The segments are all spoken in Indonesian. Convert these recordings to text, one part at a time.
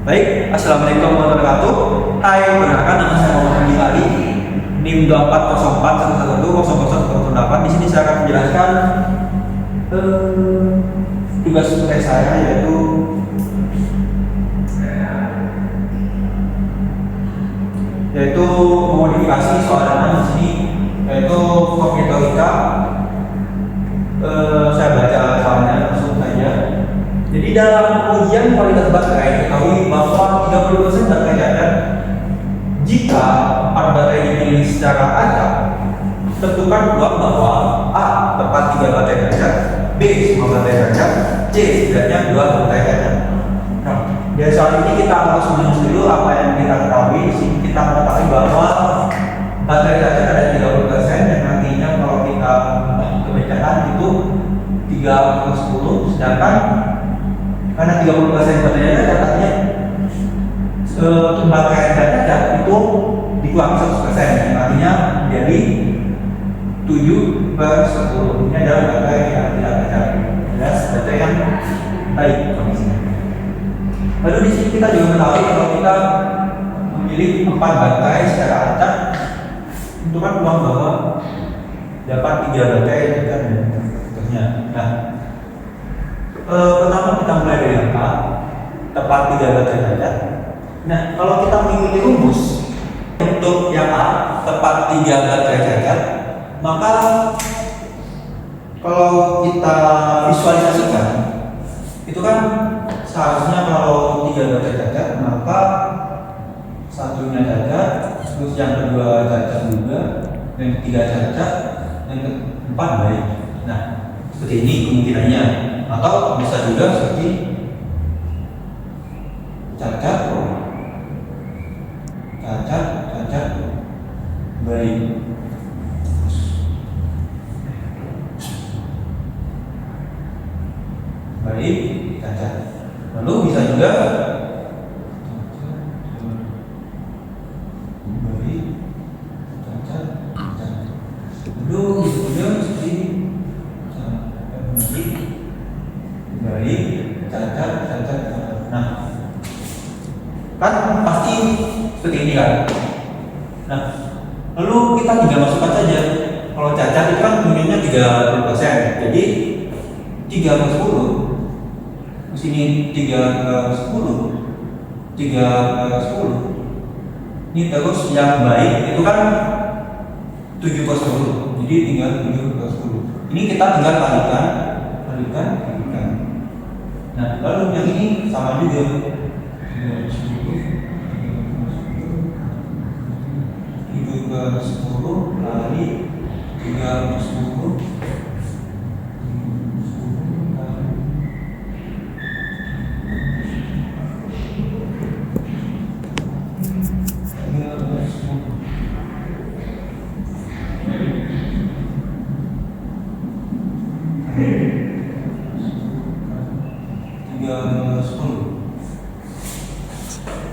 Baik, assalamualaikum warahmatullahi wabarakatuh. Hai, perkenalkan nama saya Muhammad Ali, NIM 240411100008. Di sini saya akan menjelaskan tugas tes saya yaitu memodifikasi soalan di sini, yaitu kombinatorika. Saya baca soalnya langsung saja. Jadi dalam ujian kualitas baterai diketahui bahwa 30% baterai cadat. Jika part baterai dipilih secara acak, tentukan peluang bahwa A. tepat 3 baterai cadat, B. semua baterai cadat, C. setidaknya 2 baterai cadat. Nah, dari soal ini kita harus menulis dulu apa yang kita ketahui. Di sini kita mengetahui bahwa baterai cadat ada 30%, yang nantinya kalau kita kebanyakan itu 3/10, sedangkan karena 30% baterainya catatnya baterai cadat itu dikurangi 100%, yang artinya jadi 7/10. Ini adalah baterai yang tidak cadat, jelas baterai yang baik kondisinya. Lalu di sini kita juga mengetahui kalau kita memilih 4 baterai secara acak, tentukan peluang bahwa dapat 3 baterai cadat dan seterusnya. Nah, pertama kita mulai dari angka tepat 3 baterai cadat. Nah, kalau kita mengikuti rumus untuk yang A tepat 3 baterai cadat, maka kalau kita visualisasikan itu kan seharusnya kalau 3 baterai cadat maka satunya cadat, terus yang kedua cadat juga, yang ketiga cadat, yang keempat baik. Nah, seperti ini kemungkinannya, atau bisa juga seperti cacat baik. Baik, cacat. Lalu bisa juga baik, cacat. Lalu bisa juga seperti baik, cacat. Nah, kan pasti seperti ini kan. Nah, lalu kita tinggal masukkan saja. Kalau cacat itu kan kemungkinannya 30%, jadi 3/10. Di sini 3/10. Ini terus yang baik itu kan 7/10. Jadi tinggal 7/10. Ini kita tinggal kalikan. Nah, lalu yang ini sama juga. 7/10 kali 3/10.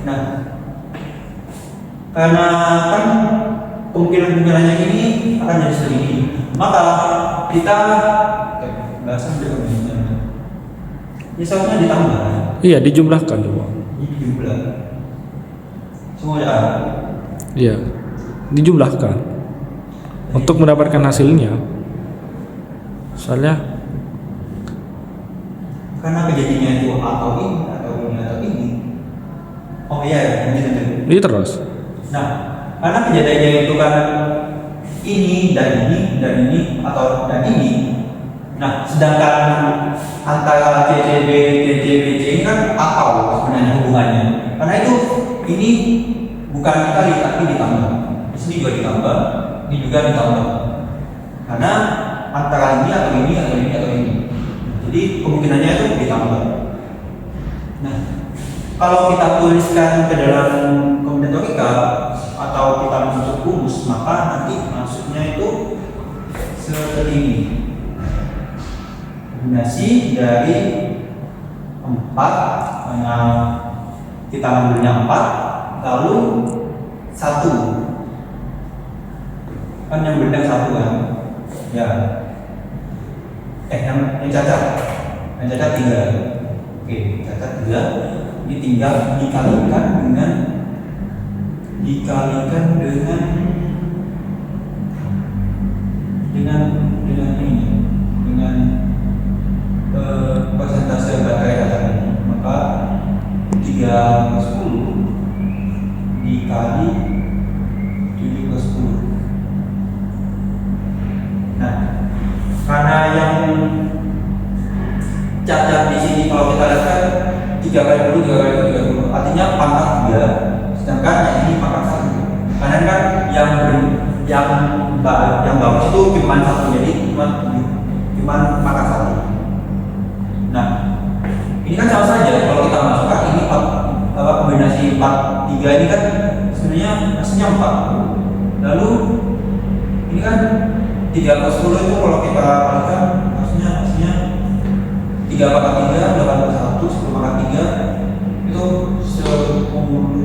Nah, karena kan kemungkinan-kemungkinannya ini akan jadi seperti ini, maka kita bahasan berikutnya. Ini seharusnya ditambah. Iya, dijumlahkan coba. Dijumlah. Semua ada. Iya, dijumlahkan untuk mendapatkan hasilnya. Soalnya karena kejadiannya itu atau ini. Oh iya, ini terus. Nah, karena kejadiannya itu kan ini dan ini atau dan ini. Nah, sedangkan antara CCB ini kan atau sebenarnya hubungannya. Karena itu ini bukan dikali tapi ditambah. Di sini juga ditambah, ini juga ditambah. Karena antara ini atau ini. Jadi kemungkinannya itu ditambah. Nah, kalau kita tuliskan ke dalam kombinatorika atau kita masuk rumus, maka nanti masuknya itu seperti ini. Kombinasi dari 4, karena kita ambilnya 4, lalu 1. Kan yang benar 1 kan? Ya. Yang cacat 3. Oke, cacat 3. ini tinggal dikalikan dengan ini, dengan persentase baterai data ini. Maka 3/10 dikali 7/10. Nah, karena yang cacat di sini kalau kita lihat kan 3 kali 10, 3 kali 10, 3 kali 10, artinya pangkat 3, sedangkan yang ini pangkat 1. Karena kan yang bagus itu cuma 1, jadi cuma pangkat 1. Nah, ini kan sama saja kalau kita masukkan ini kombinasi 4, 3 ini kan sebenarnya hasilnya 4. Lalu ini kan 3/10 itu kalau kita kalikan hasilnya 3 pangkat 3, 81, 10 pangkat 3 itu 10.000.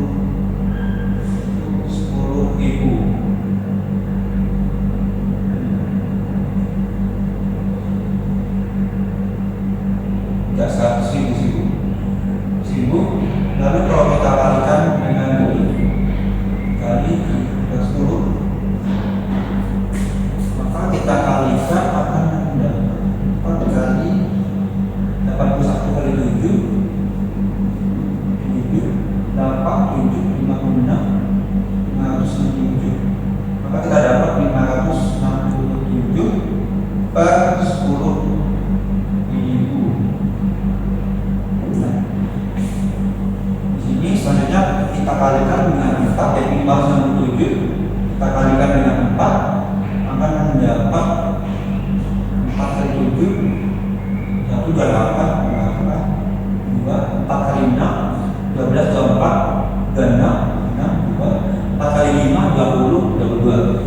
Enggak 100.000. Lalu kalau kita kalikan dengan kali 10, maka kita kalikan akan mendapat kali 81 kali 7, 8, 7, 56, 567. Maka kita dapat 567 per 10.000. Nah, di sini selanjutnya kita kalikan dengan 4, jadi 567 kita kalikan dengan 4 akan mendapat 4 kali 7, 1, 28, 2, 4 kali 6, 12, 24, 26, 2, 4 kali 5, 20, 22.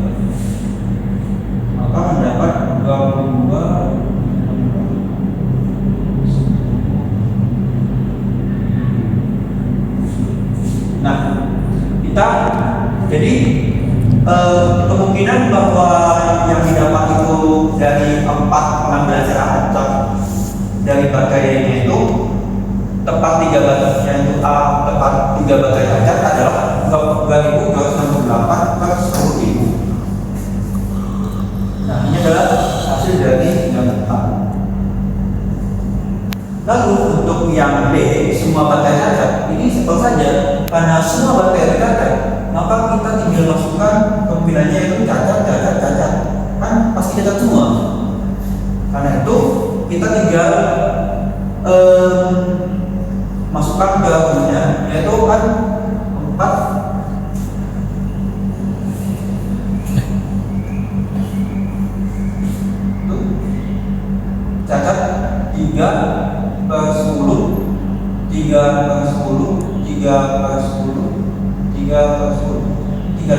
Maka mendapat 22. Nah, kita jadi kemungkinan bahwa yang didapat itu dari 4 pengambilan secara acak dari baterainya itu tepat 3 baterainya itu tepat 3 baterai acak adalah 2268 per 10.000. Nah, ini adalah hasil dari yang tepat. Lalu untuk yang B, semua baterai cacat, ini simpel saja. Karena semua baterai cacat, maka kita tinggal masukkan pembinanya itu cacat. Kan pasti cacat semua. Karena itu kita tinggal masukkan ke pembinanya, yaitu kan 4 cacat 3/10, 3/10, 3/10, 3/10, 3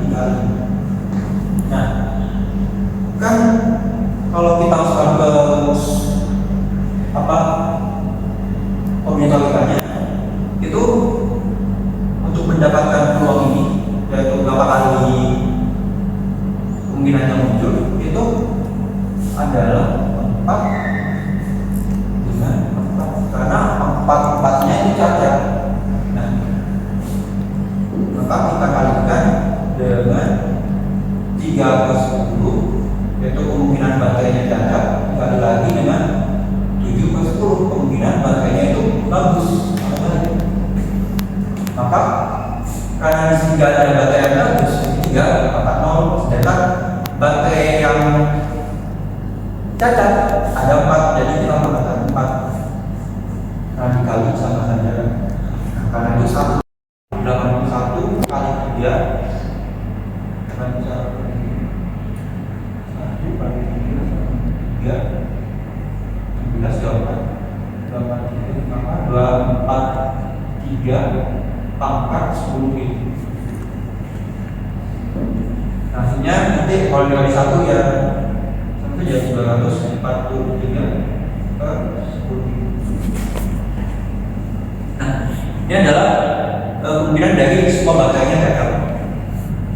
dikali. Nah, kan kalau kita masukkan ke kombinatorikannya itu untuk mendapatkan peluang ini, yaitu berapa kali kemungkinannya muncul, itu adalah 4 dengan 4, karena 4-4-nya itu cacat. Nah, maka kita kalikan dengan 3/10, yaitu kemungkinan baterainya cacat, dikali lagi dengan 7/10, kemungkinan baterainya itu bagus. Maka karena di sini tidak ada baterai yang bagus, 3/0, sedangkan baterai yang cacat ada 4, jadi kita menggunakan 4. Nah, dikali sama saja. Nah, karena itu 81 kali 3, 1 kali 3, 11, 243 pangkat 10.000. Nah, hasilnya nanti kalau dikali 1 ya jadi 243 per 10.000. Nah, ini adalah kemungkinan dari semua baterainya gagal,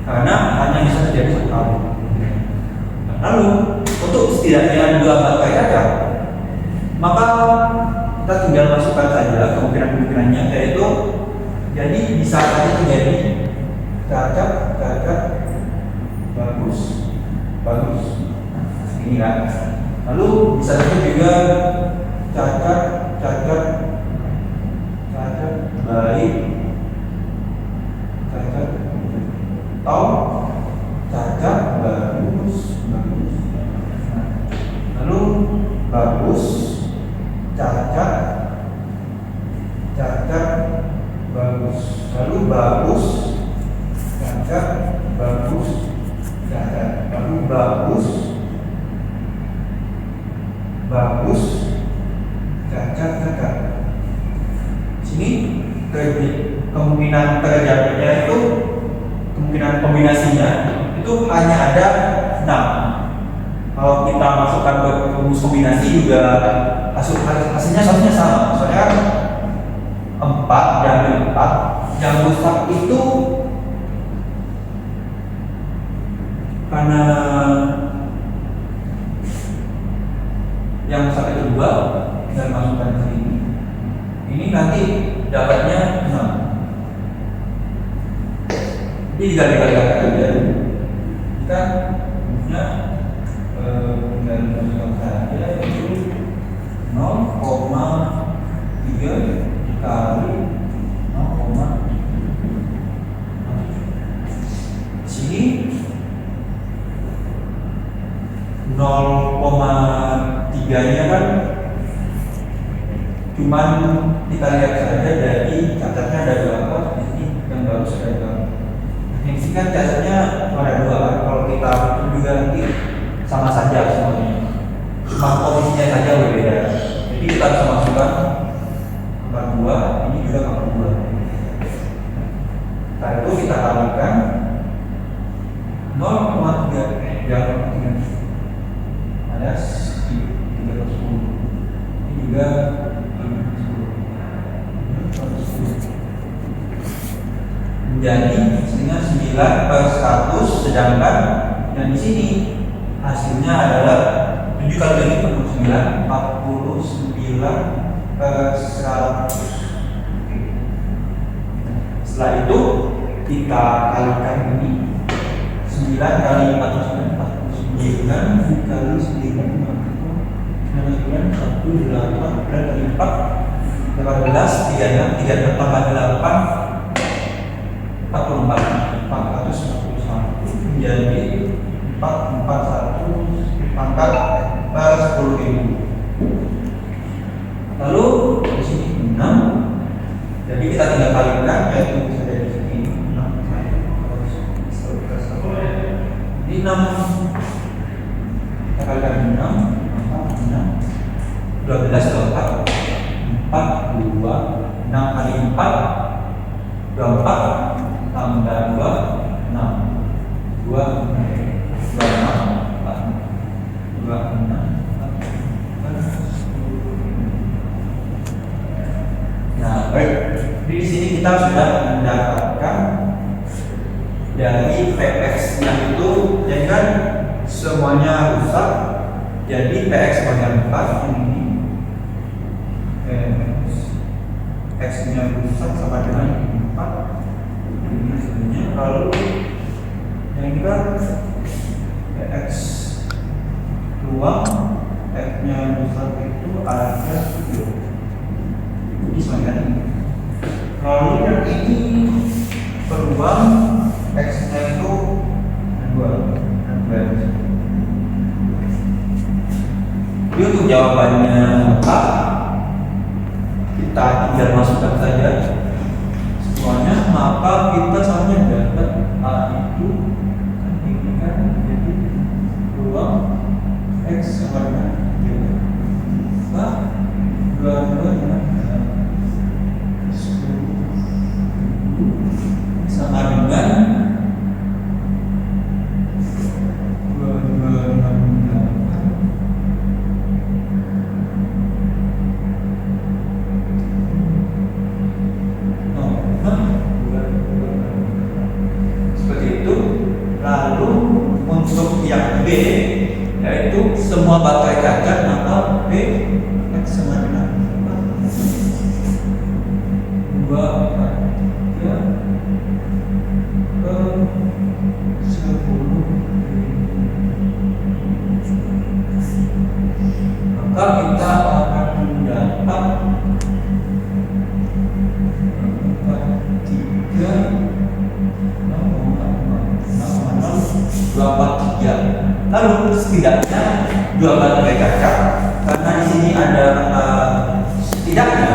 karena hanya bisa terjadi 1 kali. Nah, lalu untuk setidaknya 2 baterai gagal, maka kita tinggal masukkan saja kemungkinan bagus, cacat, bagus, cacat, lalu bagus, bagus, cacat, cacat. Sini kemungkinan terjadinya itu, kemungkinan kombinasinya itu hanya ada 6. Kalau kita masukkan ke rumus kombinasi juga hasilnya seharusnya sama. Soalnya 4 dan 4 yang rusak itu karena yang rusak itu 2 dan masukkan ke sini. Ini nanti dapatnya 6. Jadi dikali-kali aja. Kita punya tinggal masukkan saja itu 0,3 dikali 0, sini 0,3 nya kan cuman kita lihat saja dari cacatnya ada berapa. Ini yang baru ada berapa. Ini kan cacatnya ada 2 kan. Kalau kita juga nanti sama saja semuanya, cuma posisinya saja berbeda. Jadi kita bisa masukkan angka 2, ini juga angka 2. Setelah itu kita kalikan 0,3 yang 3 ada 3/10. Ini juga 3/10 menjadi hasilnya 9/100, sedangkan yang di sini hasilnya adalah 7 kali ini 49, 49/100. Setelah itu kita kalikan ini 9 kali 49, 49 dikali 9, 9, 1, 8, kali 4, 18, 36, 36 tambah 8, 44, 441 menjadi 441 pangkat per 10.000. Lalu di sini 6. Jadi kita tinggal kalikan, yaitu bisa dari sini 6. Ini 6. Kita kalikan 6, 12 4, 2, 6 kali 4, 24 tambah 2, 6, 2, 26, 26. Nah, baik. Di sini kita sudah mendapatkan dari PX-nya itu, jadi kan semuanya rusak. Jadi PX sebanyak 4 ini X-nya rusak sama dengan 4 ini hasilnya. Lalu yang kita PX ruang X-nya rusak itu ada 7. Ini sebanyak ini. Lalu yang ini peruang X-nya itu 2. Jadi untuk jawabannya A, kita tinggal masukkan saja semuanya, maka kita sama dapat A itu kan ini kan jadi ruang X sama dengan 3. 2 dengan 10 sama dengan 268. Seperti itu. Lalu untuk yang B, yaitu semua baterai cacat, maka B X sama dengan 2, 4, 3 per 10. Maka kita akan mendapat 243. Lalu setidaknya 2 baterai cacat, karena di sini ada setidaknya,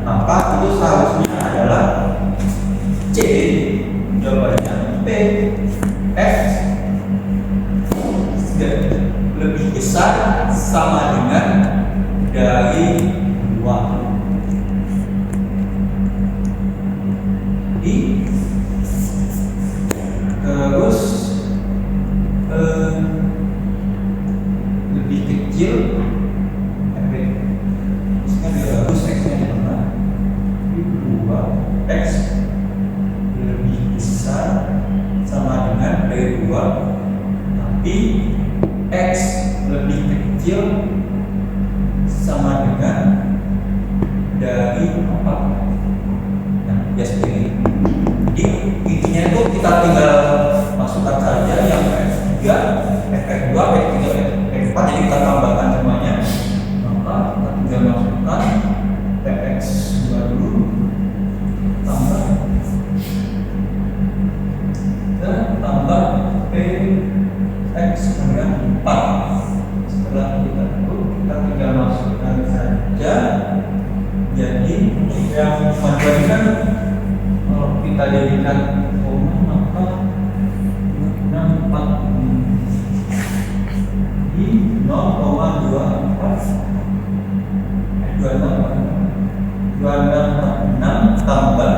maka itu seharusnya adalah C jawabannya P. F lebih besar sama dengan dari 2. Terus lebih kecil X-nya harus X-nya di tengah. 2 X lebih besar sama dengan dari 2, tapi X lebih kecil sama dengan dari 4. Nah, ya seperti ini. Jadi intinya itu kita tinggal masukkan saja yang F3, F2, F3, F4, jadi kita tambahkan semuanya. Maka kita tinggal masukkan Px baru tambah dan tambah Px dengan 4. Setelah kita itu kita tinggal masukkan saja. Jadi yang majuan kan kalau kita jadikan koma maka 4 di 0,24 26 tambah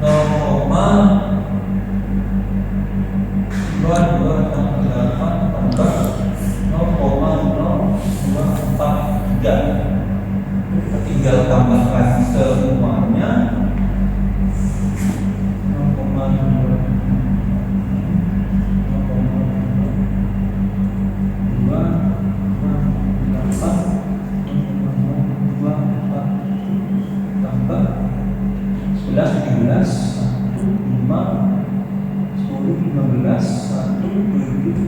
0,2268 tambah 0,0243. Kita tinggal tambahkan semuanya. 11, 17, 1, 5, 10, 15, 1, 7,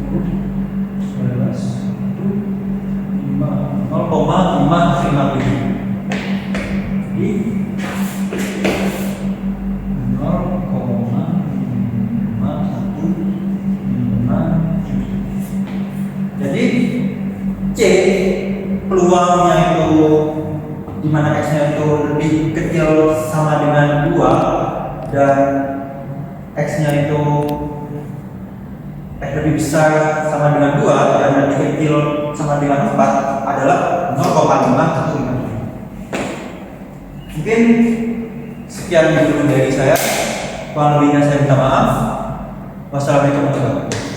0,15, 0,5157. Jadi C peluangnya itu di mana X-nya itu lebih kecil sama dengan 2 dan X-nya itu lebih besar sama dengan 2 dan lebih kecil sama dengan 4 adalah 0,517. Mungkin sekian dulu dari saya. Kurang lebihnya saya minta maaf. Wassalamualaikum warahmatullahi wabarakatuh.